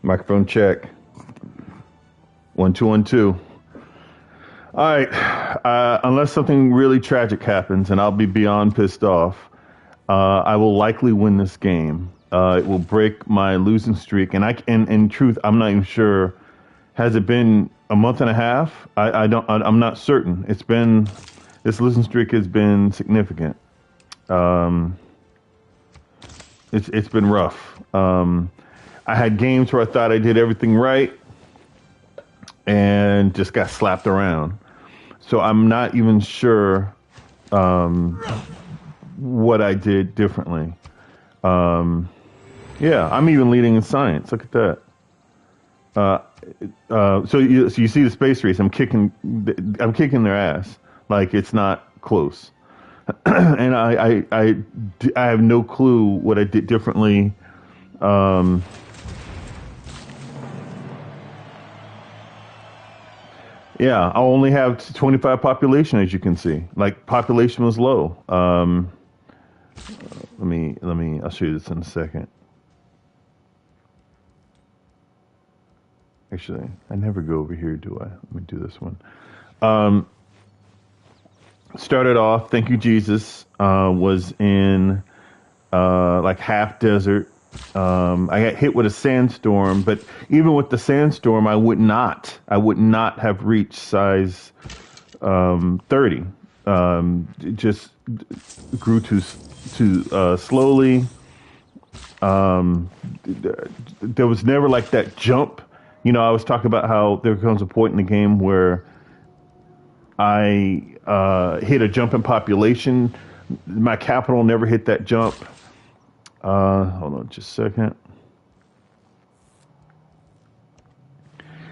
Microphone check. 1 2 1 2. All right. Unless something really tragic happens, and I'll be beyond pissed off, I will likely win this game. It will break my losing streak, and in truth, I'm not even sure. Has it been a month and a half? I'm not certain. This losing streak has been significant. Um, it's been rough. I had games where I thought I did everything right and just got slapped around. So I'm not even sure what I did differently. Um, yeah, I'm even leading in science. Look at that. Uh, so you see the space race. I'm kicking their ass. Like it's not close. And I have no clue what I did differently. Um, Yeah, I only have 25 population, as you can see. Like population was low. I'll show you this in a second. Actually, I never go over here, do I? Let me do this one. Um, Started off, thank you, Jesus, was in like half desert. I got hit with a sandstorm, but even with the sandstorm, I would not have reached size 30. It just grew too slowly. There was never like that jump. You know, I was talking about how there comes a point in the game where I hit a jump in population. My capital never hit that jump. Hold on just a second.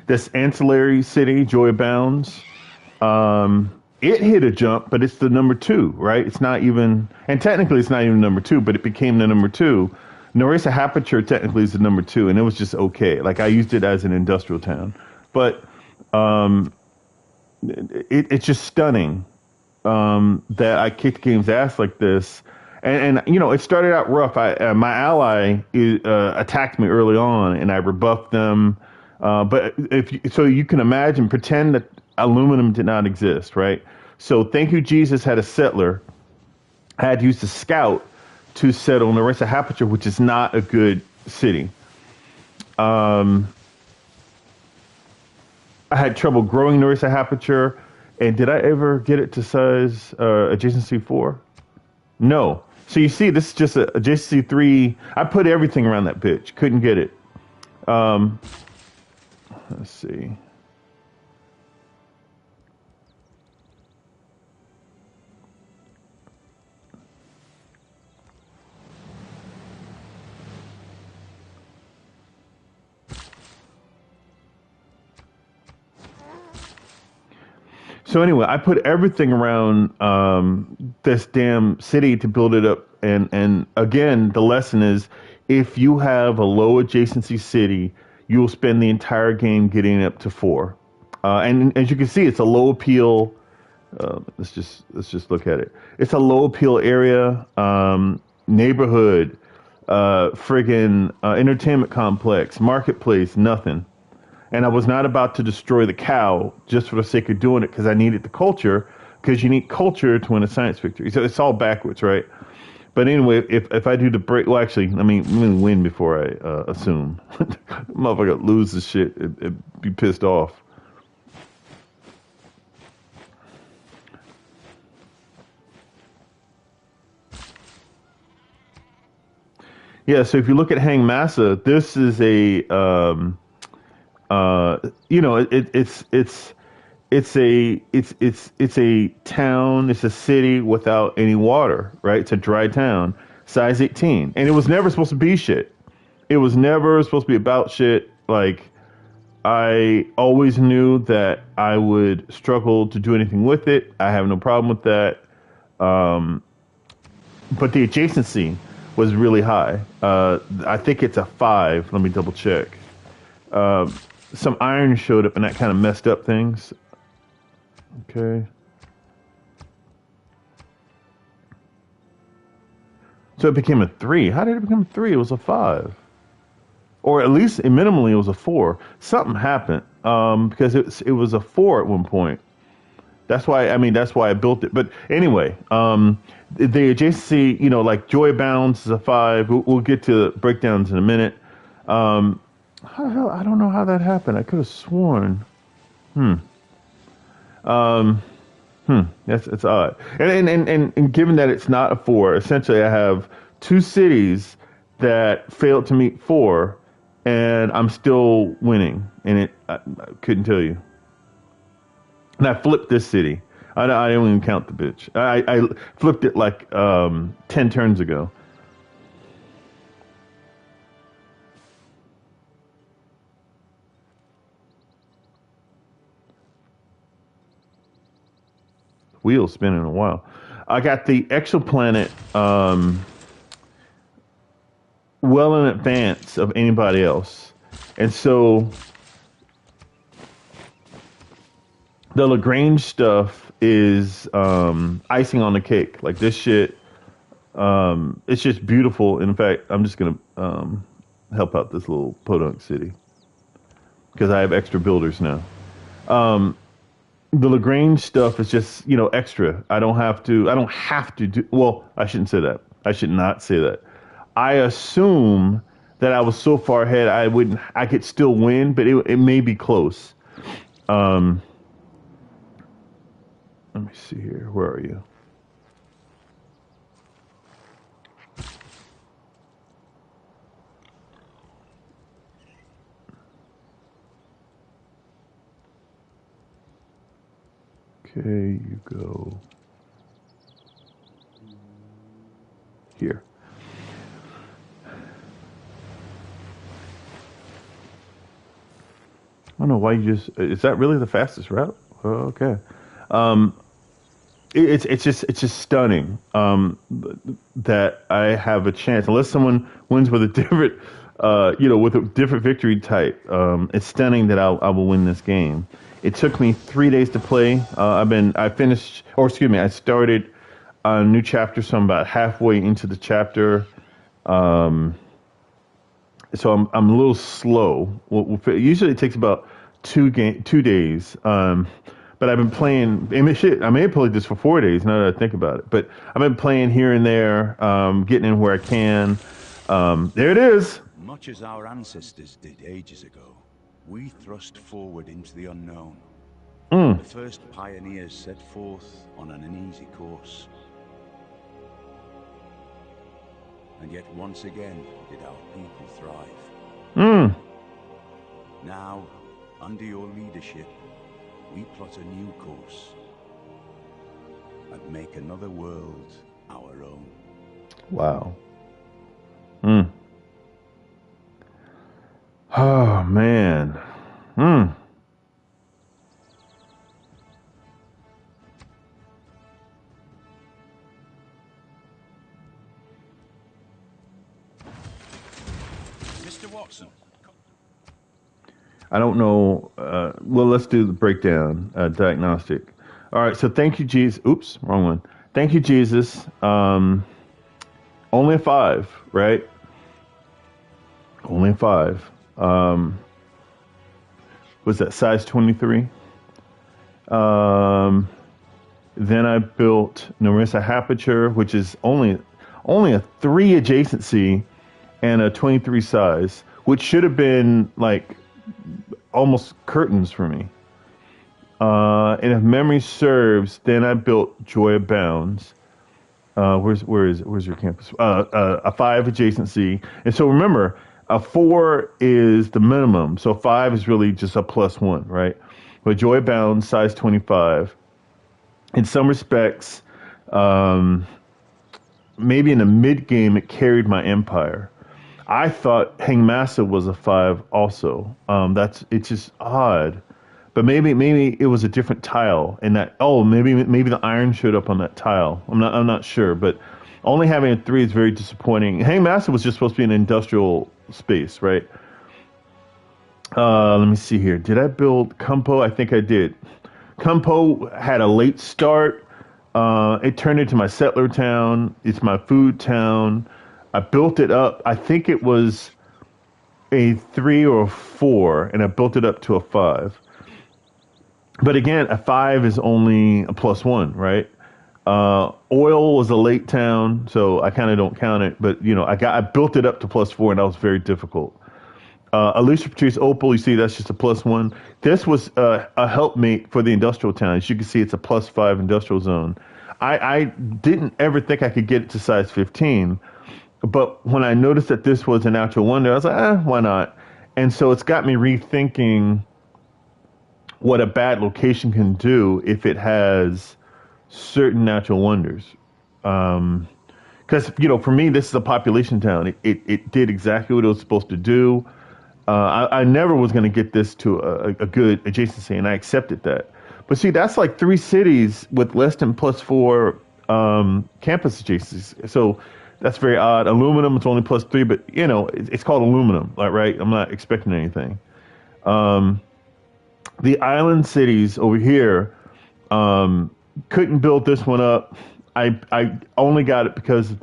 This ancillary city, Joy Abounds, it hit a jump, but it's the number two, right? It's not even, and technically it's not even number two, but it became the number two. Nerissa Hapiture technically is the number two, and it was just okay. Like I used it as an industrial town, but um, it's just stunning that I kicked game's ass like this. And you know, it started out rough. My ally attacked me early on, and I rebuffed them. But so you can imagine, pretend that aluminum did not exist, right? So thank you, Jesus had a settler. I had used a scout to settle Nerissa Hapiture, which is not a good city. Um, I had trouble growing Nerissa Hapiture, and did I ever get it to size adjacency 4? No. So you see, this is just a adjacency 3. I put everything around that bitch. Couldn't get it. Um, let's see. So anyway, I put everything around this damn city to build it up. And again, the lesson is if you have a low adjacency city, you will spend the entire game getting it up to 4. And as you can see, it's a low appeal. Let's just look at it. It's a low appeal area, neighborhood, friggin' entertainment complex, marketplace, nothing. And I was not about to destroy the cow just for the sake of doing it because I needed the culture, because you need culture to win a science victory. So it's all backwards, right? But anyway, if I do the break, well, actually, let me win before I assume. Motherfucker lose the shit, it be pissed off. Yeah, so if you look at Hang Massa, this is a you know, it's a town, it's a city without any water, right? It's a dry town, size 18, and it was never supposed to be shit. It was never supposed to be about shit. Like I always knew that I would struggle to do anything with it. I have no problem with that. Um, but the adjacency was really high. I think it's a 5. Let me double check. Um, some iron showed up and that kind of messed up things. Okay. So it became a 3. How did it become a 3? It was a 5. or at least minimally it was a four. Something happened because it was a four at one point. That's why that's why I built it. But anyway, the adjacency, like Joy Bounds is a five. We'll get to breakdowns in a minute. Um, how the hell? I don't know how that happened. I could have sworn. Hmm. Um, That's it's odd. And given that it's not a four, essentially I have two cities that failed to meet four, and I'm still winning. And I couldn't tell you. And I flipped this city. I didn't even count the bitch. I flipped it like 10 turns ago. Wheels spinning a while. I got the exoplanet well in advance of anybody else, and so the Lagrange stuff is icing on the cake. Like this shit, it's just beautiful. In fact, I'm just gonna help out this little podunk city because I have extra builders now. Um, the Lagrange stuff is just extra. I don't have to. I don't have to do. Well, I shouldn't say that. I should not say that. I assume that I was so far ahead, I wouldn't. I could still win, but it may be close. Um, Let me see here. Where are you? Okay, you go here. I don't know why you just. Is that really the fastest route? Oh, okay. Um, it's just stunning that I have a chance, unless someone wins with a different, with a different victory type. It's stunning that I will win this game. It took me 3 days to play. I finished, or excuse me, I started a new chapter, so I'm about halfway into the chapter. Um, so I'm a little slow. Usually it takes about 2 days. But I've been playing. I mean, shit, I may have played this for 4 days now that I think about it. But I've been playing here and there, getting in where I can. There it is. Much as our ancestors did ages ago, we thrust forward into the unknown. Mm, The first pioneers set forth on an uneasy course. And yet once again did our people thrive. mm. Now, under your leadership, we plot a new course and make another world our own. Wow. Mm. Oh man. Mm. Mr. Watson. I don't know. Well, let's do the breakdown, diagnostic. All right. So thank you, Jesus. Oops, wrong one. Thank you, Jesus. Only a five, right? Only a five. Was that size 23? Um, then I built Narissa Aperture, which is only a three adjacency and a 23 size, which should have been like almost curtains for me. And if memory serves, then I built Joy Abounds. Where's your campus? A five adjacency, and so remember, a four is the minimum, so five is really just a plus one, right? But Joy Abounds, size 25. In some respects, um, maybe in the mid game, it carried my empire. I thought Hangmasa was a five also. It's just odd, but maybe it was a different tile, and that maybe the iron showed up on that tile. I'm not sure, but only having a three is very disappointing. Hangmasa was just supposed to be an industrial space, right? Let me see here. Did I build Kumpo? I think I did. Kumpo had a late start. It turned into my settler town. It's my food town. I built it up. I think it was a 3 or a 4, and I built it up to a 5. But again, a 5 is only a +1, right? Oil was a late town, so I kind of don't count it. But I built it up to +4, and that was very difficult. Alicia Patrice Opal, you see, that's just a +1. This was a helpmate for the industrial town. As you can see, it's a +5 industrial zone. I didn't ever think I could get it to size 15, but when I noticed that this was a natural wonder, I was like, why not? And so it's got me rethinking what a bad location can do if it has certain natural wonders. Because, for me, this is a population town. It did exactly what it was supposed to do. I never was going to get this to a good adjacency, and I accepted that. But see, that's like 3 cities with less than +4 campus adjacencies. So that's very odd. Aluminum, it's only +3, but it's called aluminum, right? I'm not expecting anything. The island cities over here couldn't build this one up. I only got it because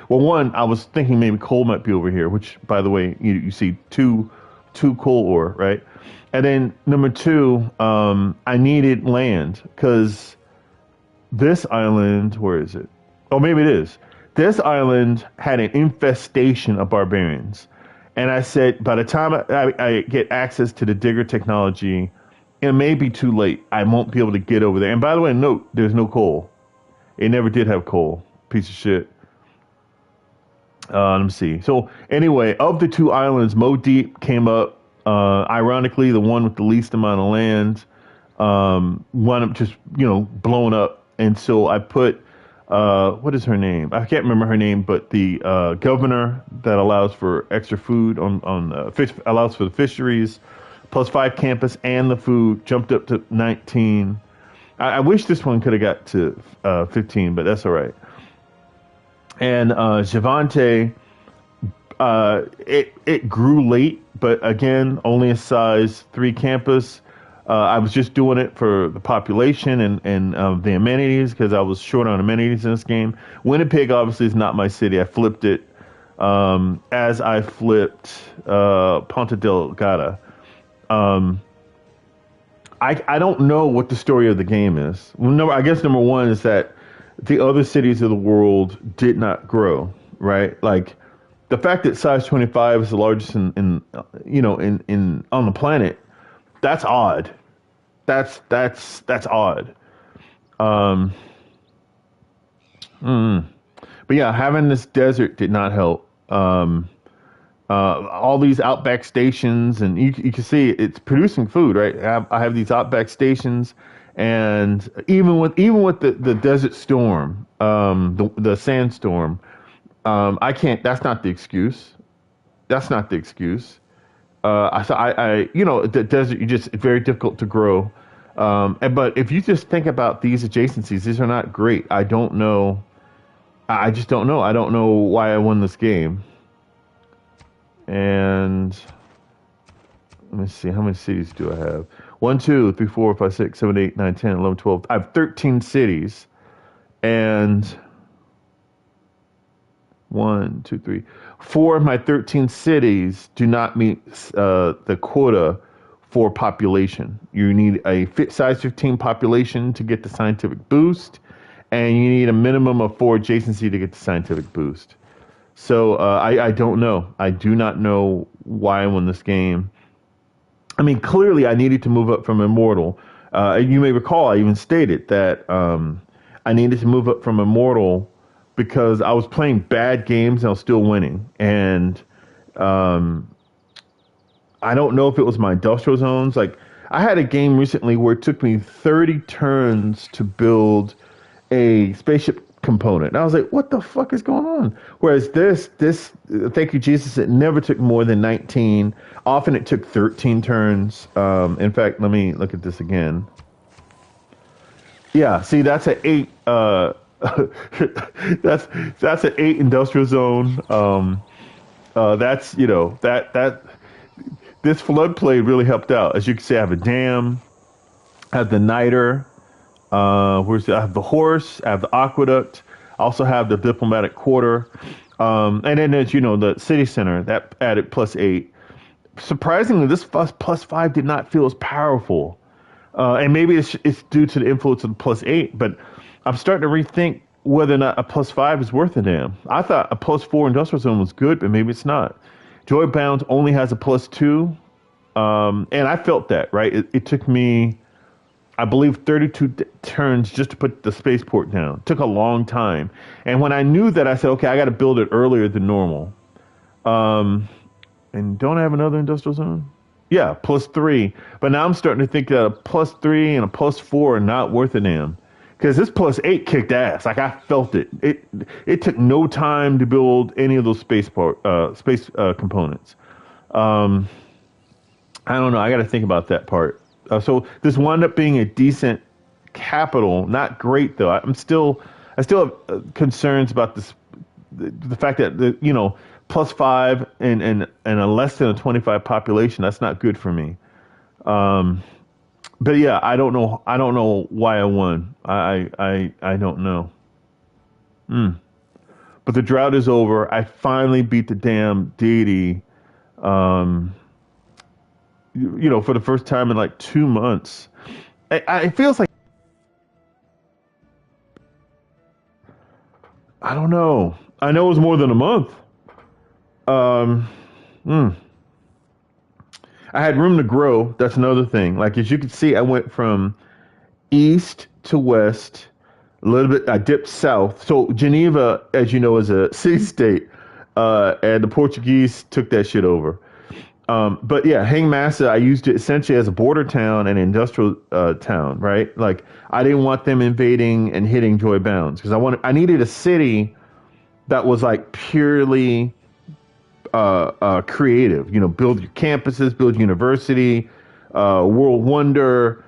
one, I was thinking maybe coal might be over here, which, by the way, you see two coal ore, right? And then number 2, I needed land because this island, where is it? Oh, maybe it is. This island had an infestation of barbarians. And I said, by the time I get access to the digger technology, it may be too late. I won't be able to get over there. And by the way, note, there's no coal. It never did have coal. Piece of shit. Let me see. So anyway, of the 2 islands, Mo Deep came up. Ironically, the one with the least amount of land wound up just, blown up. And so I put, what is her name? I can't remember her name, but the governor that allows for extra food on fish, allows for the fisheries, +5 campus and the food, jumped up to 19. I wish this one could have got to 15, but that's all right. And Javante, it grew late, but again, only a size 3 campus. I was just doing it for the population and the amenities because I was short on amenities in this game. Winnipeg obviously is not my city. I flipped it as I flipped Ponta Delgada. I don't know what the story of the game is. I guess number 1 is that the other cities of the world did not grow, right? Like the fact that size 25 is the largest in on the planet, that's odd. That's odd. But yeah, having this desert did not help. All these outback stations, and you can see it's producing food, right? I have these outback stations, and even with the desert storm, the sandstorm, I can't. That's not the excuse. That's not the excuse. The desert, it's very difficult to grow. But if you just think about these adjacencies, these are not great. I don't know. I just don't know. I don't know why I won this game. And let me see, how many cities do I have? 1, 2, 3, 4, 5, 6, 7, 8, 9, 10, 11, 12. I have 13 cities. And 1, 2, 3, 4 of my 13 cities do not meet the quota for population. You need a size 15 population to get the scientific boost, and you need a minimum of 4 adjacency to get the scientific boost. So I don't know. I do not know why I won this game. I mean, clearly I needed to move up from Immortal. You may recall I even stated that I needed to move up from Immortal because I was playing bad games and I was still winning. And I don't know if it was my industrial zones. Like, I had a game recently where it took me 30 turns to build a spaceship component. And I was like, what the fuck is going on? Whereas this, thank you, Jesus, it never took more than 19. Often it took 13 turns. In fact, let me look at this again. Yeah, see, that's an 8. That's an 8 industrial zone. That's, that this floodplain really helped out. As you can see, I have a dam, I have the niter. I have the horse, I have the aqueduct, I also have the diplomatic quarter, and then there's the city center that added +8. surprisingly, this plus five did not feel as powerful. And maybe it's due to the influence of the plus eight, but I'm starting to rethink whether or not a plus five is worth a damn. I thought a plus four industrial zone was good, but maybe it's not. Joy Bounds only has a plus two, and I felt that, right? It took me, I believe, 32 turns just to put the spaceport down. It took a long time. And when I knew that, I said, okay, I got to build it earlier than normal. And don't I have another industrial zone? Yeah, plus three. But now I'm starting to think that a plus three and a plus four are not worth a damn. Because this plus eight kicked ass. Like I felt it. It took no time to build any of those space components. Um, I don't know. I got to think about that part. So this wound up being a decent capital. Not great though. I still have concerns about this. The fact that plus five and a less than a 25 population. That's not good for me. Um, but yeah, I don't know. I don't know why I won. I don't know. Mm. But the drought is over. I finally beat the damn deity. Um, for the first time in like 2 months. It feels like I don't know. I know it was more than a month. Um, mm. I had room to grow. That's another thing. Like as you can see, I went from east to west, a little bit. I dipped south. So Geneva, as you know, is a city state, and the Portuguese took that shit over. But yeah, Hang Massa, I used it essentially as a border town and industrial town, right? Like I didn't want them invading and hitting Joy Bounds because I needed a city that was like purely creative. Build your campuses, build university, world wonder.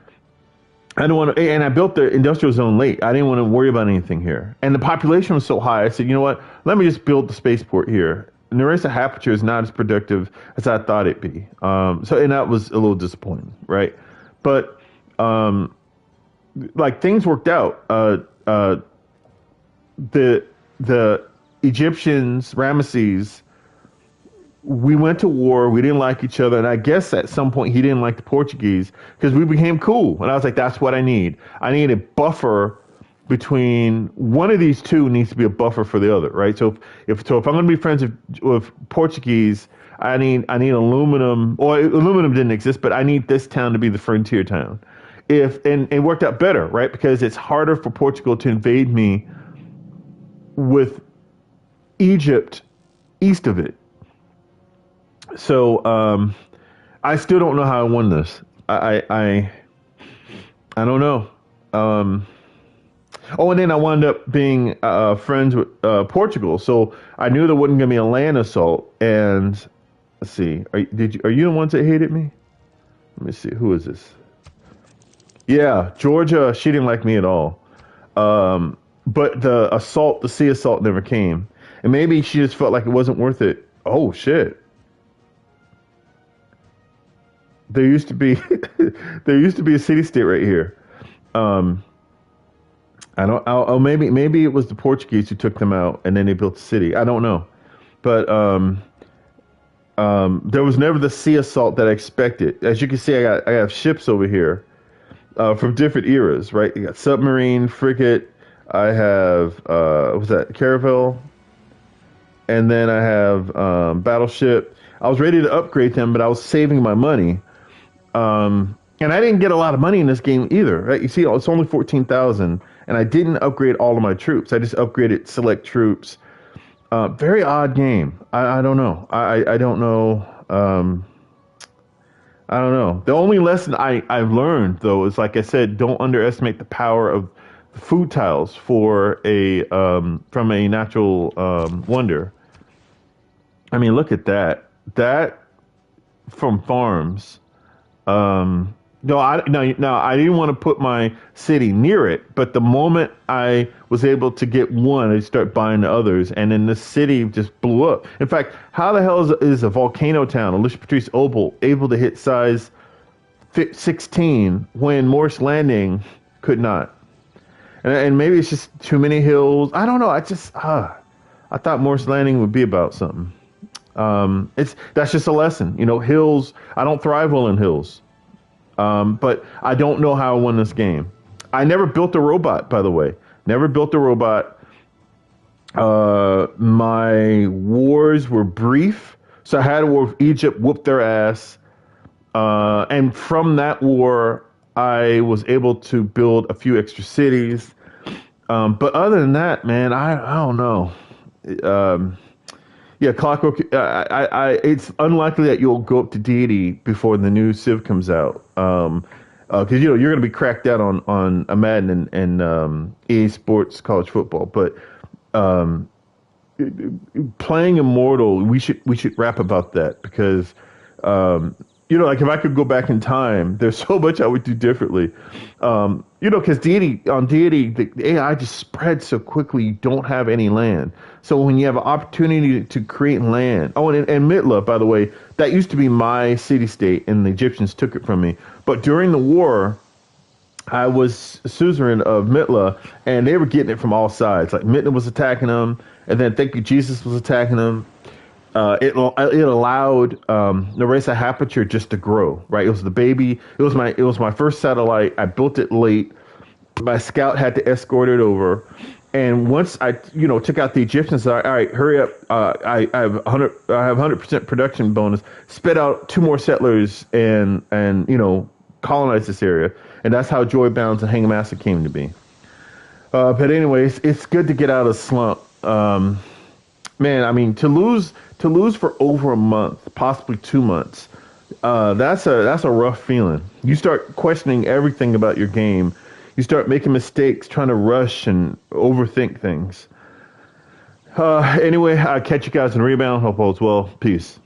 I don't want to, and I built the industrial zone late. I didn't want to worry about anything here. And the population was so high. I said, you know what? Let me just build the spaceport here. Nerissa Aperture is not as productive as I thought it'd be. And that was a little disappointing, right? But like things worked out. The Egyptians, Ramesses, we went to war. We didn't like each other, and I guess at some point he didn't like the Portuguese because we became cool. And I was like, "That's what I need. I need a buffer between one of these two needs to be a buffer for the other, right? So if I'm going to be friends with Portuguese, I need aluminum. Or aluminum didn't exist, but I need this town to be the frontier town. And it worked out better, right? Because it's harder for Portugal to invade me with Egypt east of it. So I still don't know how I won this. I don't know. And then I wound up being friends with Portugal, so I knew there wasn't going to be a land assault. And let's see, are you the ones that hated me? Let me see, who is this? Yeah, Georgia. She didn't like me at all. But the sea assault never came, and maybe she just felt like it wasn't worth it. Oh shit. There used to be there used to be a city state right here. Um, I don't. Maybe it was the Portuguese who took them out, and then they built the city. I don't know, but there was never the sea assault that I expected. As you can see, I have ships over here from different eras. Right, you got submarine, frigate. I have what was that, caravel, and then I have battleship. I was ready to upgrade them, but I was saving my money. And I didn't get a lot of money in this game either, right? You see, it's only 14,000, and I didn't upgrade all of my troops. I just upgraded select troops. Very odd game. I don't know. I don't know. I don't know. The only lesson I've learned though is, like I said, don't underestimate the power of the food tiles for from a natural wonder. I mean, look at that. That from farms. No, I didn't want to put my city near it, but the moment I was able to get one, I start buying the others, and then the city just blew up. In fact, how the hell is a volcano town, Alicia Patrice Opal, able to hit size 16 when Morris Landing could not? And maybe it's just too many hills. I don't know. I thought Morris Landing would be about something. It's that's just a lesson. You know, hills. I don't thrive well in hills, but I don't know how I won this game. I never built a robot, by the way. Never built a robot. My wars were brief, so I had a war with Egypt, whooped their ass, and from that war, I was able to build a few extra cities. But other than that, man, I don't know. Um, yeah, Clockwork. It's unlikely that you'll go up to deity before the new Civ comes out. Because you know you're going to be cracked out on a Madden and EA Sports college football, but um, playing Immortal, we should rap about that because you know, like if I could go back in time, there's so much I would do differently. You know, because deity, the AI just spreads so quickly. You don't have any land. So when you have an opportunity to create land, oh, and Mitla, by the way, that used to be my city state, and the Egyptians took it from me. But during the war, I was suzerain of Mitla, and they were getting it from all sides. Like Mitla was attacking them, and then Thank You Jesus was attacking them. It allowed the race of Aperture just to grow. Right, it was the baby. It was my first satellite. I built it late. My scout had to escort it over, and once I took out the Egyptians, all right, hurry up. I have 100% production bonus. Spit out two more settlers and colonize this area, and that's how Joy Bounds and Hangmaster came to be. But anyways, it's good to get out of the slump. Man, I mean to lose for over a month, possibly 2 months. That's a rough feeling. You start questioning everything about your game. You start making mistakes, trying to rush and overthink things. Anyway, I'll catch you guys in rebound. Hope all's well. Peace.